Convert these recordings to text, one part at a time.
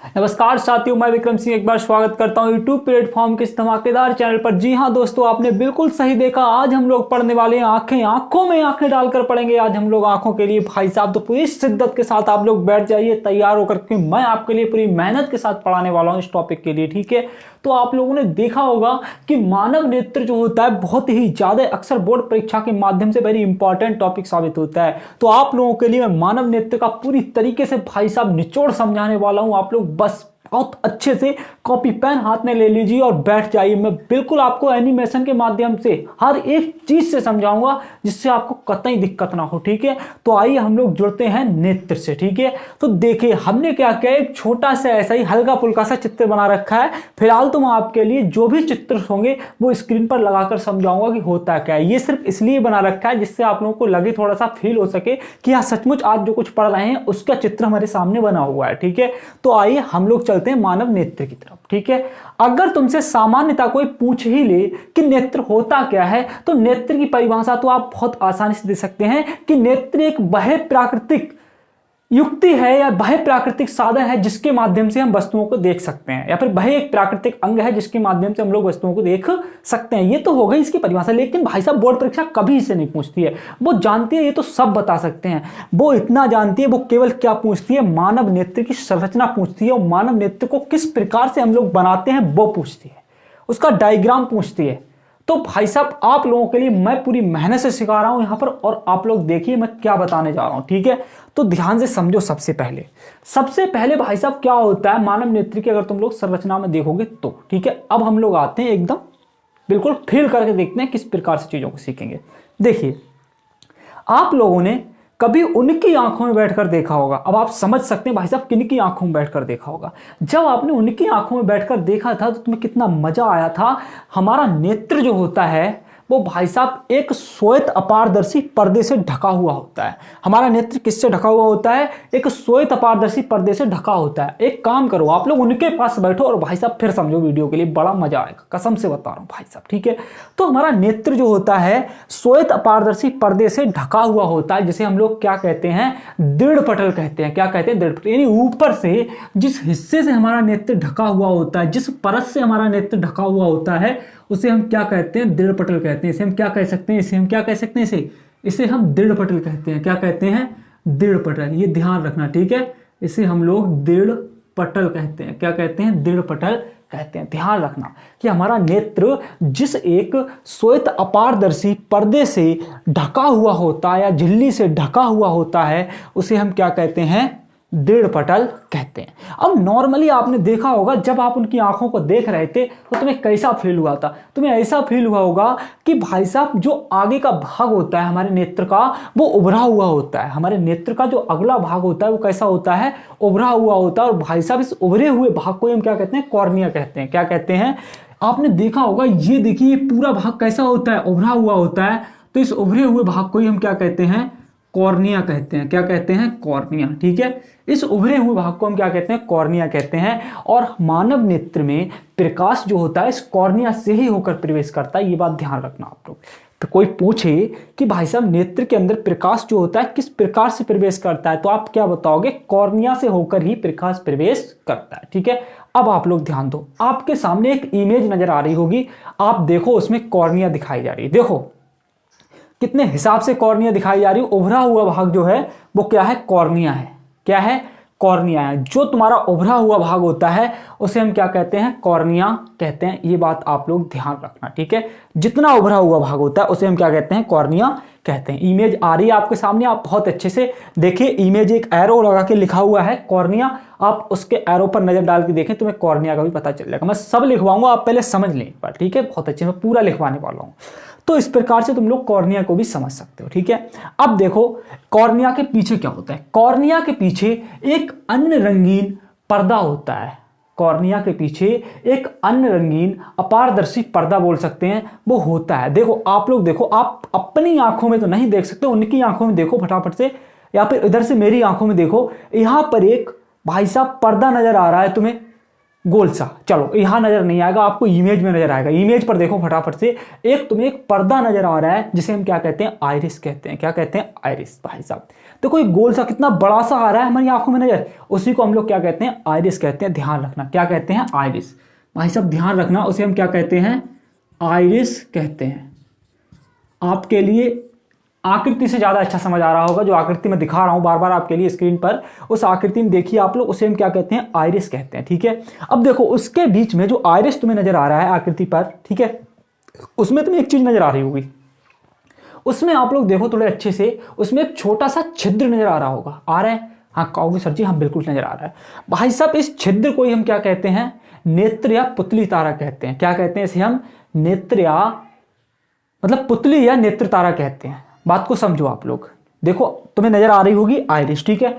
नमस्कार साथियों, मैं विक्रम सिंह एक बार स्वागत करता हूं यूट्यूब प्लेटफॉर्म के इस धमाकेदार चैनल पर। जी हां दोस्तों, आपने बिल्कुल सही देखा। आज हम लोग पढ़ने वाले हैं आंखें, आंखों में आंखें डालकर पढ़ेंगे आज हम लोग आंखों के लिए। भाई साहब तो पूरी शिद्दत के साथ आप लोग बैठ जाइए तैयार होकर के, मैं आपके लिए पूरी मेहनत के साथ पढ़ाने वाला हूं इस टॉपिक के लिए। ठीक है, तो आप लोगों ने देखा होगा कि मानव नेत्र जो होता है बहुत ही ज्यादा अक्सर बोर्ड परीक्षा के माध्यम से वेरी इंपॉर्टेंट टॉपिक साबित होता है। तो आप लोगों के लिए मैं मानव नेत्र का पूरी तरीके से भाई साहब निचोड़ समझाने वाला हूं। आप लोग बस बहुत अच्छे से कॉपी पेन हाथ में ले लीजिए और बैठ जाइए। मैं बिल्कुल आपको एनिमेशन के माध्यम से हर एक चीज से समझाऊंगा जिससे आपको कतई दिक्कत ना हो। ठीक है, तो आइए हम लोग जुड़ते हैं नेत्र से। ठीक है, तो देखिए हमने क्या किया, एक छोटा सा ऐसा ही हल्का फुल्का सा चित्र बना रखा है। फिलहाल तो मैं आपके लिए जो भी चित्र होंगे वो स्क्रीन पर लगाकर समझाऊंगा कि होता क्या है। ये सिर्फ इसलिए बना रखा है जिससे आप लोगों को लगे, थोड़ा सा फील हो सके कि हाँ सचमुच आज जो कुछ पढ़ रहे हैं उसका चित्र हमारे सामने बना हुआ है। ठीक है, तो आइए हम लोग चलते हैं मानव नेत्र की तरफ। ठीक है, अगर तुमसे सामान्यता कोई पूछ ही ले कि नेत्र होता क्या है, तो नेत्र की परिभाषा तो आप बहुत आसानी से दे सकते हैं कि नेत्र एक बाह्य प्राकृतिक युक्ति है या बाह्य प्राकृतिक साधन है जिसके माध्यम से हम वस्तुओं को देख सकते हैं, या फिर बाह्य एक प्राकृतिक अंग है जिसके माध्यम से हम लोग वस्तुओं को देख सकते हैं। ये तो हो गई इसकी परिभाषा। लेकिन भाई साहब बोर्ड परीक्षा कभी इसे नहीं पूछती है। वो जानती है, ये तो सब बता सकते हैं, वो इतना जानती है। वो केवल क्या पूछती है, मानव नेत्र की संरचना पूछती है और मानव नेत्र को किस प्रकार से हम लोग बनाते हैं वो पूछती है, उसका डायग्राम पूछती है। तो भाई साहब आप लोगों के लिए मैं पूरी मेहनत से सिखा रहा हूं यहां पर, और आप लोग देखिए मैं क्या बताने जा रहा हूं। ठीक है, तो ध्यान से समझो। सबसे पहले भाई साहब क्या होता है मानव नेत्र की, अगर तुम लोग संरचना में देखोगे तो। ठीक है, अब हम लोग आते हैं एकदम बिल्कुल फील करके देखते हैं किस प्रकार से चीजों को सीखेंगे। देखिए, आप लोगों ने कभी उनकी आंखों में बैठकर देखा होगा। अब आप समझ सकते हैं भाई साहब किनकी आंखों में बैठकर देखा होगा। जब आपने उनकी आंखों में बैठकर देखा था तो तुम्हें कितना मजा आया था। हमारा नेत्र जो होता है वो भाई साहब एक श्वेत अपारदर्शी पर्दे से ढका हुआ होता है। हमारा नेत्र किससे ढका हुआ होता है? एक श्वेत अपारदर्शी पर्दे से ढका होता है। एक काम करो, आप लोग उनके पास बैठो और भाई साहब फिर समझो वीडियो के लिए, बड़ा मजा आएगा, कसम से बता रहा हूं भाई साहब। ठीक है, तो हमारा नेत्र जो होता है श्वेत अपारदर्शी पर्दे से ढका हुआ होता है, जिसे हम लोग क्या कहते हैं, दृढ़ पटल कहते हैं। क्या कहते हैं? दृढ़ पटल। यानी ऊपर से जिस हिस्से से हमारा नेत्र ढका हुआ होता है, जिस परत से हमारा नेत्र ढका हुआ होता है, उसे हम क्या कहते हैं? दृढ़ पटल कहते हैं। इसे हम क्या कह सकते हैं? इसे हम दृढ़ पटल कहते हैं। क्या कहते हैं? दृढ़ पटल। ये ध्यान रखना, ठीक है, इसे हम लोग दृढ़ पटल कहते हैं। क्या कहते हैं? दृढ़ पटल कहते हैं। ध्यान रखना कि हमारा नेत्र जिस एक श्वेत अपारदर्शी पर्दे से ढका हुआ होता है या झिल्ली से ढका हुआ होता है, उसे हम क्या कहते हैं? दृढ़ पटल कहते हैं। अब नॉर्मली आपने देखा होगा जब आप उनकी आंखों को देख रहे थे तो तुम्हें कैसा फील हुआ था? तुम्हें ऐसा फील हुआ होगा कि भाई साहब जो आगे का भाग होता है हमारे नेत्र का वो उभरा हुआ होता है। हमारे नेत्र का जो अगला भाग होता है वो कैसा होता है? उभरा हुआ होता है। और भाई साहब इस उभरे हुए भाग को हम क्या कहते हैं? कॉर्निया कहते हैं। क्या कहते हैं? आपने देखा होगा, ये देखिए पूरा भाग कैसा होता है? उभरा हुआ होता है। तो इस उभरे हुए भाग को ही हम क्या कहते हैं? कॉर्निया कहते हैं। क्या कहते हैं? कॉर्निया। ठीक है, इस उभरे हुए भाग को हम क्या कहते हैं? कॉर्निया कहते हैं। और मानव नेत्र में प्रकाश जो होता है इस कॉर्निया से ही होकर प्रवेश करता है। ये बात ध्यान रखना आप लोग। तो कोई पूछे कि भाई साहब नेत्र के अंदर प्रकाश जो होता है किस प्रकार से प्रवेश करता है, तो आप क्या बताओगे? कॉर्निया से होकर ही प्रकाश प्रवेश करता है। ठीक है, अब आप लोग ध्यान दो, आपके सामने एक इमेज नजर आ रही होगी। आप देखो उसमें कॉर्निया दिखाई जा रही है। देखो कितने हिसाब से कॉर्निया दिखाई जा रही है। उभरा हुआ भाग जो है वो क्या है? कॉर्निया है। क्या है? कॉर्निया है। जो तुम्हारा उभरा हुआ भाग होता है उसे हम क्या कहते हैं? कॉर्निया कहते हैं। ये बात आप लोग ध्यान रखना, ठीक है। जितना उभरा हुआ भाग होता है उसे हम क्या कहते हैं? कॉर्निया कहते हैं। इमेज आ रही है आपके सामने, आप बहुत अच्छे से देखिए। इमेज एक एरो लगा के लिखा हुआ है कॉर्निया, आप उसके एरो पर नजर डाल के देखें, तुम्हें कॉर्निया का भी पता चल जाएगा। मैं सब लिखवाऊंगा, आप पहले समझ लें एक बार, ठीक है। बहुत अच्छे, मैं पूरा लिखवाने वाला हूं। तो इस प्रकार से तुम लोग कॉर्निया को भी समझ सकते हो, ठीक है। अब देखो कॉर्निया के पीछे क्या होता है। कॉर्निया के पीछे एक अन्य रंगीन पर्दा होता है। कॉर्निया के पीछे एक अन्य रंगीन अपारदर्शी पर्दा बोल सकते हैं, वो होता है। देखो आप लोग देखो, आप अपनी आंखों में तो नहीं देख सकते, उनकी आंखों में देखो फटाफट से, या फिर इधर से मेरी आंखों में देखो। यहां पर एक भाई साहब पर्दा नजर आ रहा है तुम्हें, गोल सा, चलो यहां नजर नहीं आएगा, आपको इमेज में नजर आएगा। इमेज पर देखो फटाफट से, एक तुम्हें एक पर्दा नजर आ रहा है जिसे हम क्या कहते हैं, आइरिस कहते हैं। क्या कहते हैं, आइरिस। भाई साहब देखो एक गोल सा कितना बड़ा सा आ रहा है हमारी आंखों में नजर, उसी को हम लोग क्या कहते हैं, आइरिस कहते हैं। ध्यान रखना, क्या कहते हैं, आइरिस। भाई साहब ध्यान रखना, उसे हम क्या कहते हैं, आइरिस कहते हैं। आपके लिए आकृति से ज्यादा अच्छा समझ आ रहा होगा, जो आकृति मैं दिखा रहा हूं बार बार आपके लिए स्क्रीन पर, उस आकृति में देखिए आप लोग, उसे हम क्या कहते हैं, आइरिस कहते हैं। ठीक है, अब देखो उसके बीच में जो आइरिस तुम्हें नजर आ रहा है आकृति पर, ठीक है, उसमें तुम्हें एक चीज नजर आ रही होगी, उसमें आप लोग देखो थोड़े अच्छे से, उसमें एक छोटा सा छिद्र नजर आ रहा होगा। आ रहा है, हाँ कहोगे सर जी, हाँ बिल्कुल नजर आ रहा है। भाई साहब इस छिद्र को ही हम क्या कहते हैं, नेत्र या पुतली तारा कहते हैं। क्या कहते हैं इसे हम, नेत्र या मतलब पुतली या नेत्र तारा कहते हैं। बात को समझो आप लोग, देखो तुम्हें नजर आ रही होगी आइरिस, ठीक है,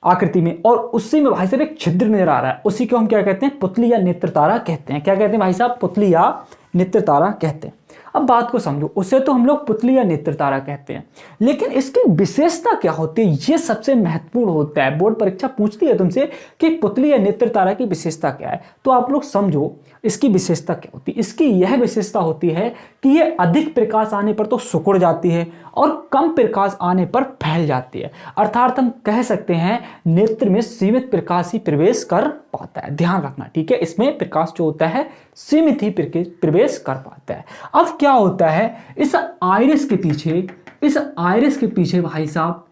आकृति में, और उसी में भाई साहब एक छिद्र नजर आ रहा है, उसी को हम क्या कहते हैं, पुतली या नेत्र तारा कहते हैं। क्या कहते हैं भाई साहब, पुतली या नेत्र तारा कहते हैं। अब बात को समझो, उसे तो हम लोग पुतली या नेत्र तारा कहते हैं, लेकिन इसकी विशेषता क्या होती है, ये सबसे महत्वपूर्ण होता है। बोर्ड परीक्षा पूछती है तुमसे कि पुतली या नेत्र तारा की विशेषता क्या है, तो आप लोग समझो इसकी विशेषता क्या होती है। इसकी यह विशेषता होती है कि ये अधिक प्रकाश आने पर तो सिकुड़ जाती है और कम प्रकाश आने पर फैल जाती है। अर्थात हम कह सकते हैं नेत्र में सीमित प्रकाश ही प्रवेश कर पाता है। ध्यान रखना, ठीक है, इसमें प्रकाश जो होता है सीमित ही प्रवेश कर पाता है। अब क्या होता है, इस आइरिस के पीछे भाई साहब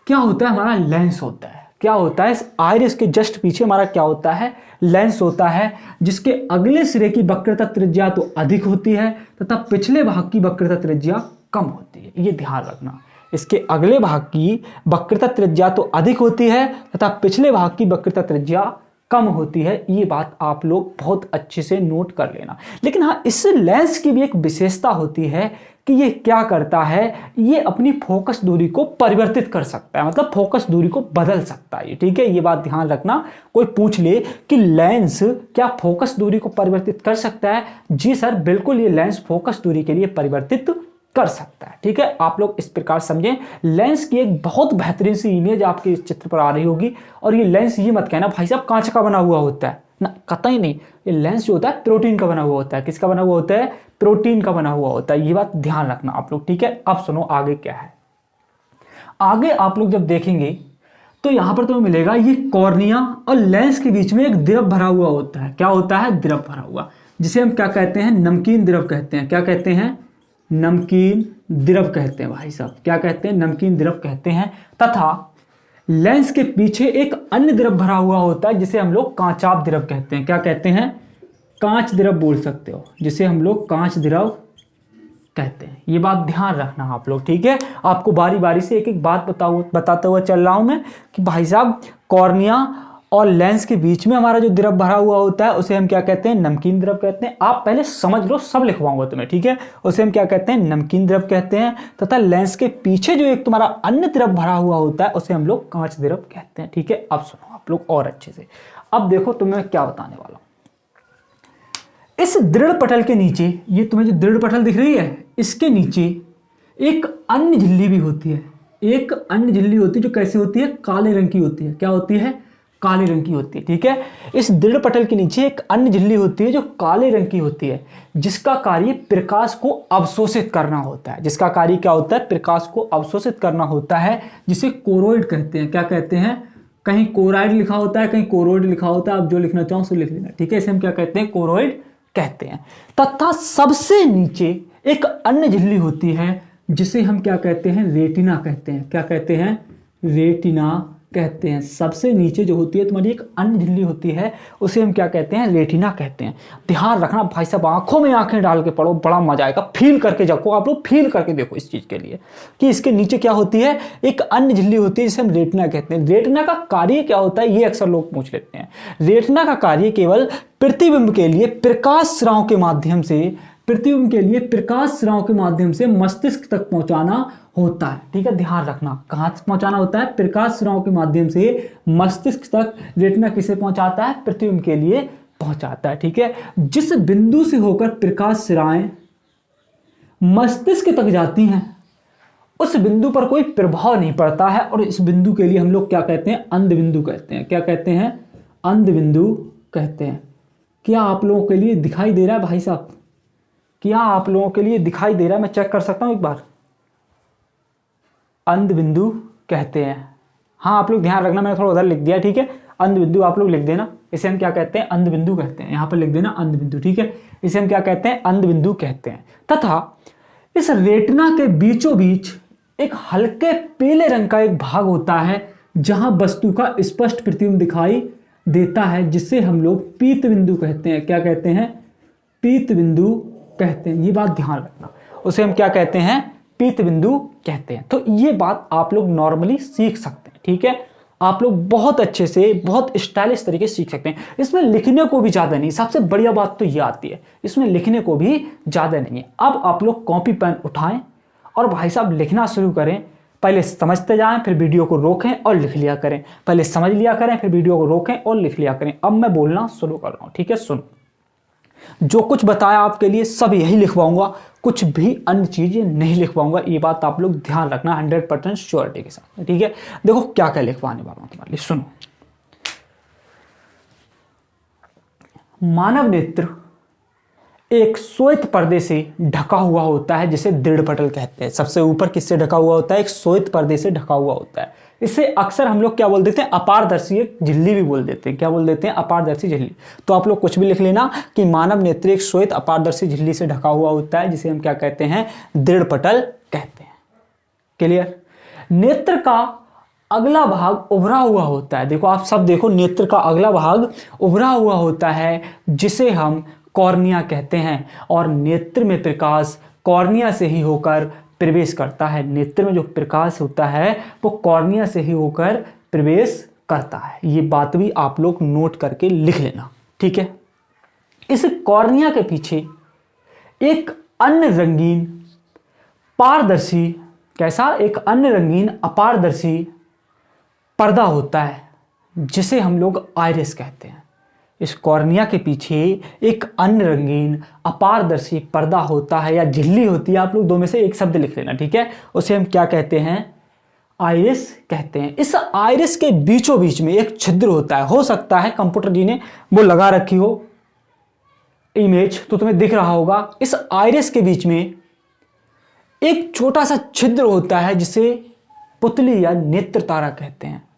क्या होता है, हमारा लेंस होता है। क्या होता है, इस आइरिस के जस्ट पीछे हमारा क्या होता है, लेंस होता है, जिसके अगले सिरे की वक्रता त्रिज्या तो अधिक होती है तथा पिछले भाग की वक्रता त्रिज्या कम होती है। ये ध्यान रखना, इसके अगले भाग की वक्रता त्रिज्या तो अधिक होती है तथा पिछले भाग की वक्रता त्रिज्या कम होती है। ये बात आप लोग बहुत अच्छे से नोट कर लेना। लेकिन हाँ, इस लेंस की भी एक विशेषता होती है कि ये क्या करता है, ये अपनी फोकस दूरी को परिवर्तित कर सकता है, मतलब फोकस दूरी को बदल सकता है। ठीक है, ये बात ध्यान रखना। कोई पूछ ले कि लेंस क्या फोकस दूरी को परिवर्तित कर सकता है, जी सर बिल्कुल, ये लेंस फोकस दूरी के लिए परिवर्तित कर सकता है। ठीक है, आप लोग इस प्रकार समझें। लेंस की एक बहुत बेहतरीन सी इमेज आपके इस चित्र पर आ रही होगी, और ये लेंस ये मत कहना भाई साहब कांच का बना हुआ होता है ना, कतई नहीं। ये लेंस जो होता है प्रोटीन का बना हुआ होता है। किसका बना हुआ होता है, प्रोटीन का बना हुआ होता है। ये बात ध्यान रखना आप लोग। ठीक है, अब सुनो आगे क्या है। आगे आप लोग जब देखेंगे तो यहां पर तुम्हें मिलेगा ये कॉर्निया और लेंस के बीच में एक द्रव भरा हुआ होता है। क्या होता है, द्रव भरा हुआ, जिसे हम क्या कहते हैं, नमकीन द्रव कहते हैं। क्या कहते हैं, नमकीन द्रव कहते हैं। भाई साहब क्या कहते हैं, नमकीन द्रव कहते हैं। तथा लेंस के पीछे एक अन्य द्रव भरा हुआ होता है जिसे हम लोग कांचाप द्रव कहते हैं। क्या कहते हैं, कांच द्रव बोल सकते हो, जिसे हम लोग कांच द्रव कहते हैं। ये बात ध्यान रखना आप लोग। ठीक है, आपको बारी बारी से एक एक बात बताते हुए चल रहा हूं मैं कि भाई साहब कॉर्निया और लेंस के बीच में हमारा जो द्रव भरा हुआ होता है उसे हम क्या कहते हैं, नमकीन द्रव कहते हैं। आप पहले समझ लो, सब लिखवाऊंगा तुम्हें। ठीक है, उसे हम क्या कहते हैं, नमकीन द्रव कहते हैं। तथा लेंस के पीछे जो एक तुम्हारा अन्य द्रव भरा हुआ होता है उसे हम लोग कांच द्रव कहते हैं। ठीक है, अब सुनो आप लोग और अच्छे से। अब देखो तुम्हें क्या बताने वाला हूं। इस दृढ़ पटल के नीचे, ये तुम्हें जो दृढ़ पटल दिख रही है, इसके नीचे एक अन्य झिल्ली भी होती है। एक अन्य झिल्ली होती है जो कैसे होती है, काले रंग की होती है। क्या होती है, काले रंग की होती है। ठीक है, इस दृढ़ पटल के नीचे एक अन्य झिल्ली होती है जो काले रंग की होती है, जिसका कार्य प्रकाश को अवशोषित करना होता है। जिसका कार्य क्या होता है, प्रकाश को अवशोषित करना होता है, जिसे कोरोइड कहते हैं। क्या कहते हैं, कहीं कोराइड लिखा होता है, कहीं कोरोइड लिखा होता है, आप जो लिखना चाहो सो लिख लेना। ठीक है, इसे हम क्या कहते हैं, कोरोइड कहते हैं। तथा सबसे नीचे एक अन्य झिल्ली होती है जिसे हम क्या कहते हैं, रेटिना कहते हैं। क्या कहते हैं, रेटिना कहते हैं। सबसे नीचे जो होती है तुम्हारी एक अन्य झिल्ली होती है, उसे हम क्या कहते हैं, रेटिना कहते हैं। ध्यान रखना भाई साहब, आंखों में आंखें डाल के पढ़ो, बड़ा मजा आएगा। फील करके जाओ, आप लोग फील करके देखो इस चीज के लिए कि इसके नीचे क्या होती है, एक अन्य झिल्ली होती है जिसे हम रेटिना कहते हैं। रेटिना का कार्य क्या होता है, ये अक्सर लोग पूछ लेते हैं। रेटिना का कार्य केवल प्रतिबिंब के लिए प्रकाश स्राव के माध्यम से मस्तिष्क तक पहुंचाना होता है। ठीक है, ध्यान रखना, कहां तक पहुंचाना होता है, प्रकाश स्राव के माध्यम से मस्तिष्क तक। रेटिना किसे पहुंचाता है, प्रतिबिंब के लिए पहुंचाता है। ठीक है, जिस बिंदु से होकर प्रकाश सिराएं मस्तिष्क तक जाती हैं उस बिंदु पर कोई प्रभाव नहीं पड़ता है, और इस बिंदु के लिए हम लोग क्या कहते हैं, अंध बिंदु कहते हैं। क्या कहते हैं, अंध बिंदु कहते हैं। क्या आप लोगों के लिए दिखाई दे रहा है भाई साहब? क्या आप लोगों के लिए दिखाई दे रहा है? मैं चेक कर सकता हूं एक बार। अंध बिंदु कहते हैं। हाँ, आप लोग ध्यान रखना, मैंने थोड़ा उधर लिख दिया, ठीक है। अंध बिंदु आप लोग लिख देना, इसे हम क्या कहते हैं? अंध बिंदु कहते हैं। यहाँ पर लिख देना अंध बिंदु, ठीक है। इसे हम क्या कहते हैं? अंध बिंदु कहते हैं। तथा इस रेटिना के बीचों बीच एक हल्के पीले रंग का एक भाग होता है जहां वस्तु का स्पष्ट प्रतिबिंब दिखाई देता है, जिससे हम लोग पीत बिंदु कहते हैं। क्या कहते हैं? पीत बिंदु कहते हैं। ये बात ध्यान रखना, उसे हम क्या कहते हैं? पीत बिंदु कहते हैं। तो ये बात आप लोग नॉर्मली सीख सकते हैं, ठीक है। आप लोग बहुत अच्छे से, बहुत स्टाइलिश तरीके से सीख सकते हैं। इसमें लिखने को भी ज्यादा नहीं, सबसे बढ़िया बात तो ये आती है, इसमें लिखने को भी ज्यादा नहीं है। अब आप लोग कॉपी पेन उठाएं और भाई साहब लिखना शुरू करें। पहले समझते जाएं, फिर वीडियो को रोकें और लिख लिया करें। पहले समझ लिया करें, फिर वीडियो को रोकें और लिख लिया करें। अब मैं बोलना शुरू कर रहा हूं, ठीक है। सुनो, जो कुछ बताया आपके लिए सब यही लिखवाऊंगा, कुछ भी अन्य चीजें नहीं लिखवाऊंगा। ये बात आप लोग ध्यान रखना 100% श्योरिटी के साथ, ठीक है। देखो क्या क्या लिखवाने वाला हूं तुम्हारे लिए, सुनो। मानव नेत्र एक श्वेत पर्दे से ढका हुआ होता है, जिसे दृढ़ पटल कहते हैं। सबसे ऊपर किससे ढका हुआ होता है? एक श्वेत पर्दे से ढका हुआ होता है। इसे अक्सर हम लोग क्या बोल देते हैं? अपारदर्शी झिल्ली भी बोल देते हैं। क्या बोल देते हैं? अपारदर्शी झिल्ली। तो आप लोग कुछ भी लिख लेना कि मानव नेत्र एक श्वेत अपारदर्शी झिल्ली से ढका हुआ होता है, जिसे हम क्या कहते हैं? दृढ़ पटल कहते हैं। क्लियर? नेत्र का अगला भाग उभरा हुआ होता है। देखो आप सब देखो, नेत्र का अगला भाग उभरा हुआ होता है, जिसे हम कॉर्निया कहते हैं। और नेत्र में प्रकाश कॉर्निया से ही होकर प्रवेश करता है। नेत्र में जो प्रकाश होता है वो कॉर्निया से ही होकर प्रवेश करता है। ये बात भी आप लोग नोट करके लिख लेना, ठीक है। इस कॉर्निया के पीछे एक अन्य रंगीन पारदर्शी, कैसा? एक अन्य रंगीन अपारदर्शी पर्दा होता है, जिसे हम लोग आइरिस कहते हैं। इस कॉर्निया के पीछे एक अन्य रंगीन अपारदर्शी पर्दा होता है या झिल्ली होती है। आप लोग दो में से एक शब्द लिख लेना, ठीक है। उसे हम क्या कहते हैं? आइरिस कहते हैं। इस आइरिस के बीचों बीच में एक छिद्र होता है। हो सकता है कंप्यूटर जी ने वो लगा रखी हो इमेज, तो तुम्हें दिख रहा होगा। इस आइरिस के बीच में एक छोटा सा छिद्र होता है, जिसे पुतली या नेत्र तारा कहते हैं।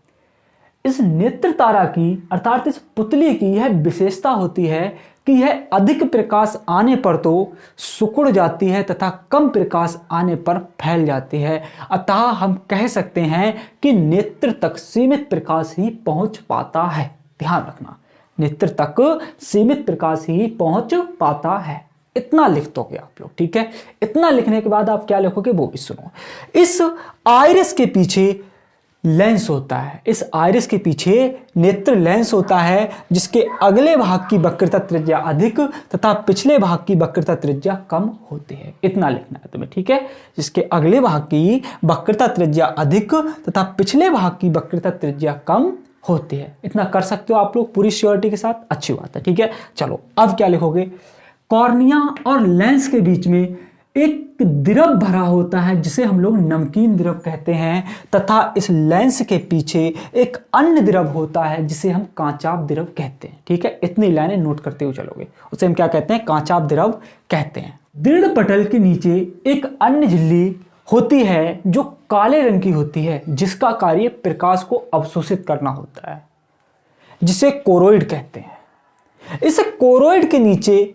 इस नेत्र तारा की अर्थात इस पुतली की यह विशेषता होती है कि यह अधिक प्रकाश आने पर तो सिकुड़ जाती है तथा कम प्रकाश आने पर फैल जाती है। अतः हम कह सकते हैं कि नेत्र तक सीमित प्रकाश ही पहुंच पाता है। ध्यान रखना, नेत्र तक सीमित प्रकाश ही पहुंच पाता है। इतना लिख दोगे आप लोग, ठीक है। इतना लिखने के बाद आप क्या लिखोगे वो भी सुनो। इस आइरिस के पीछे लेंस होता है। इस आइरिस के पीछे नेत्र लेंस होता है, जिसके अगले भाग की वक्रता त्रिज्या अधिक तथा पिछले भाग की वक्रता त्रिज्या कम होती है। इतना लिखना है तुम्हें, ठीक है। जिसके अगले भाग की वक्रता त्रिज्या अधिक तथा पिछले भाग की वक्रता त्रिज्या कम होती है। इतना कर सकते हो आप लोग पूरी श्योरिटी के साथ, अच्छी बात है, ठीक है। चलो अब क्या लिखोगे? कॉर्निया और लेंस के बीच में एक द्रव भरा होता है, जिसे हम लोग नमकीन द्रव कहते हैं। तथा इस लेंस के पीछे एक अन्य द्रव होता है, जिसे हम कांचाप द्रव कहते हैं, ठीक है। इतनी लाइनें नोट करते हुए चलोगे, उसे हम क्या कहते हैं? कांचाप द्रव कहते हैं। दृढ़ पटल के नीचे एक अन्य झिल्ली होती है, जो काले रंग की होती है, जिसका कार्य प्रकाश को अवशोषित करना होता है, जिसे कोरोइड कहते हैं। इस कोरोइड के नीचे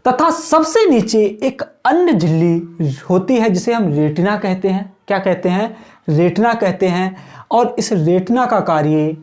तथा सबसे नीचे एक अन्य झिल्ली होती है, जिसे हम रेटिना कहते हैं। क्या कहते हैं? रेटिना कहते हैं। और इस रेटिना का कार्य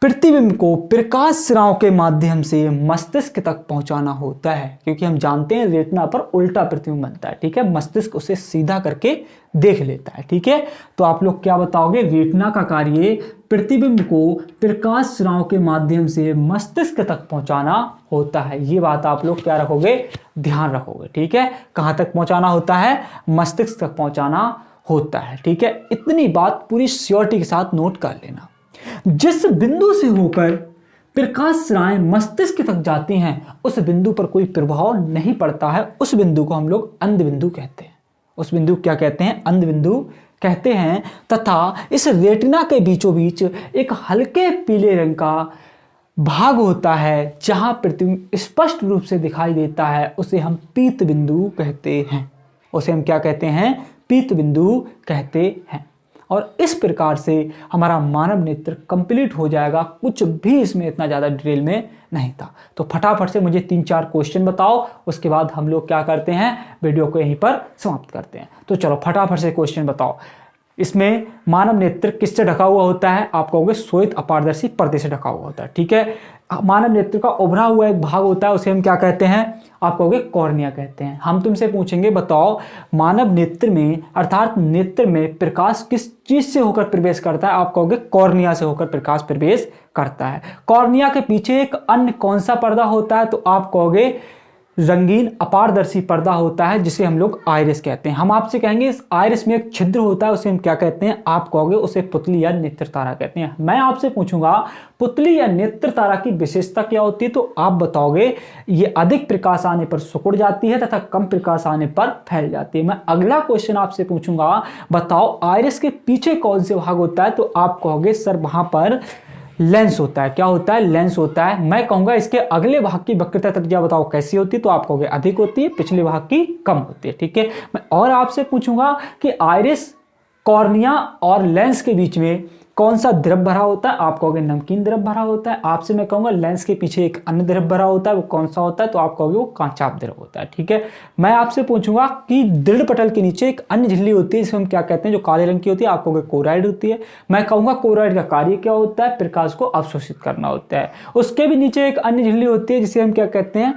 प्रतिबिंब को प्रकाश सिराओं के माध्यम से मस्तिष्क तक पहुंचाना होता है, क्योंकि हम जानते हैं रेटिना पर उल्टा प्रतिबिंब बनता है, ठीक है। मस्तिष्क उसे सीधा करके देख लेता है, ठीक है। तो आप लोग क्या बताओगे? रेटिना का कार्य प्रतिबिंब को प्रकाश सिराओं के माध्यम से मस्तिष्क तक पहुंचाना होता है। ये बात आप लोग क्या रखोगे? ध्यान रखोगे, ठीक है। कहां तक पहुंचाना होता है? मस्तिष्क तक पहुंचाना होता है, ठीक है। इतनी बात पूरी श्योरिटी के साथ नोट कर लेना। जिस बिंदु से होकर प्रकाश सिराएं मस्तिष्क तक जाती हैं, उस बिंदु पर कोई प्रभाव नहीं पड़ता है। उस बिंदु को हम लोग अंध बिंदु कहते हैं। उस बिंदु क्या कहते हैं? अंध बिंदु कहते हैं। तथा इस रेटिना के बीचों बीच एक हल्के पीले रंग का भाग होता है जहां प्रतिबिंब स्पष्ट रूप से दिखाई देता है उसे हम पीत बिंदु कहते हैं। उसे हम क्या कहते हैं? पीत बिंदु कहते हैं। और इस प्रकार से हमारा मानव नेत्र कंप्लीट हो जाएगा। कुछ भी इसमें इतना ज़्यादा डिटेल में नहीं था। तो फटाफट से मुझे 3-4 क्वेश्चन बताओ, उसके बाद हम लोग क्या करते हैं, वीडियो को यहीं पर समाप्त करते हैं। तो चलो फटाफट से क्वेश्चन बताओ। इसमें मानव नेत्र किससे ढका हुआ होता है? आप कहोगे श्वेत अपारदर्शी पर्दे से ढका हुआ होता है। ठीक है। मानव नेत्र का उभरा हुआ एक भाग होता है, उसे हम क्या कहते हैं? आप कहोगे कॉर्निया कहते हैं। हम तुमसे पूछेंगे बताओ मानव नेत्र में अर्थात नेत्र में प्रकाश किस चीज से होकर प्रवेश करता है? आप कहोगे कॉर्निया से होकर प्रकाश प्रवेश करता है। कॉर्निया के पीछे एक अन्य कौन सा पर्दा होता है? तो आप कहोगे रंगीन अपारदर्शी पर्दा होता है जिसे हम लोग आइरिस कहते हैं। हम आपसे कहेंगे इस आइरिस में एक छिद्र होता है, उसे हम क्या कहते हैं? आप कहोगे उसे पुतली या नेत्र तारा कहते हैं। मैं आपसे पूछूंगा पुतली या नेत्र तारा की विशेषता क्या होती है? तो आप बताओगे ये अधिक प्रकाश आने पर सिकुड़ जाती है तथा कम प्रकाश आने पर फैल जाती है। मैं अगला क्वेश्चन आपसे पूछूंगा बताओ आइरिस के पीछे कौन से भाग होता है? तो आप कहोगे सर वहां पर लेंस होता है। क्या होता है? लेंस होता है। मैं कहूंगा इसके अगले भाग की वक्रता त्रिज्या बताओ कैसी होती है? तो आप कहोगे अधिक होती है, पिछले भाग की कम होती है। ठीक है। मैं और आपसे पूछूंगा कि आइरिस, कॉर्निया और लेंस के बीच में कौन सा द्रव भरा होता है? आप कहोगे नमकीन द्रव भरा होता है। आपसे मैं कहूंगा लेंस के पीछे एक अन्य द्रव भरा होता है, वो कौन सा होता है? तो आप कहोगे वो कांचाप द्रव होता है। ठीक है। मैं आपसे पूछूंगा कि दृढ़ पटल के नीचे एक अन्य झिल्ली होती है जिसे हम क्या कहते हैं, जो काले रंग की होती है? आप कहोगे कोराइड होती है। मैं कहूंगा कोराइड का कार्य क्या होता है? प्रकाश को अवशोषित करना होता है। उसके भी नीचे एक अन्य झिल्ली होती है जिसे हम क्या कहते हैं?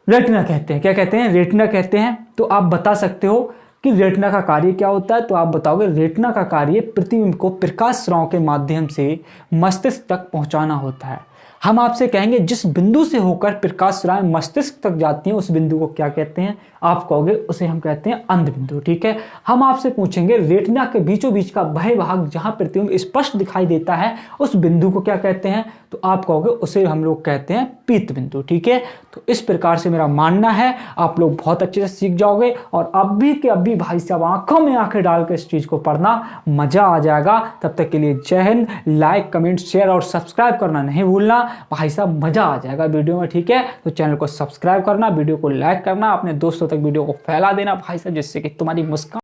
रेटिना कहते हैं। क्या कहते हैं? रेटिना कहते हैं। तो आप बता सकते हो कि रेटिना का कार्य क्या होता है? तो आप बताओगे रेटिना का कार्य प्रतिबिंब को प्रकाश स्राव के माध्यम से मस्तिष्क तक पहुंचाना होता है। हम आपसे कहेंगे जिस बिंदु से होकर प्रकाश स्राव मस्तिष्क तक जाती है उस बिंदु को क्या कहते हैं? आप कहोगे उसे हम कहते हैं अंध बिंदु। ठीक है। हम आपसे पूछेंगे रेटिना के बीचों बीच का वह भाग जहां प्रतिबिंब स्पष्ट दिखाई देता है उस बिंदु को क्या कहते हैं? तो आप कहोगे उसे हम लोग कहते हैं पीत बिंदु। ठीक है। तो इस प्रकार से मेरा मानना है आप लोग बहुत अच्छे से सीख जाओगे और अभी के अभी भाई साहब आंखों में आंखें डालकर इस चीज को पढ़ना, मजा आ जाएगा। तब तक के लिए जय हिंद। लाइक, कमेंट, शेयर और सब्सक्राइब करना नहीं भूलना भाई साहब, मजा आ जाएगा वीडियो में। ठीक है। तो चैनल को सब्सक्राइब करना, वीडियो को लाइक करना, अपने दोस्तों तक वीडियो को फैला देना भाई साहब, जिससे कि तुम्हारी मुस्कान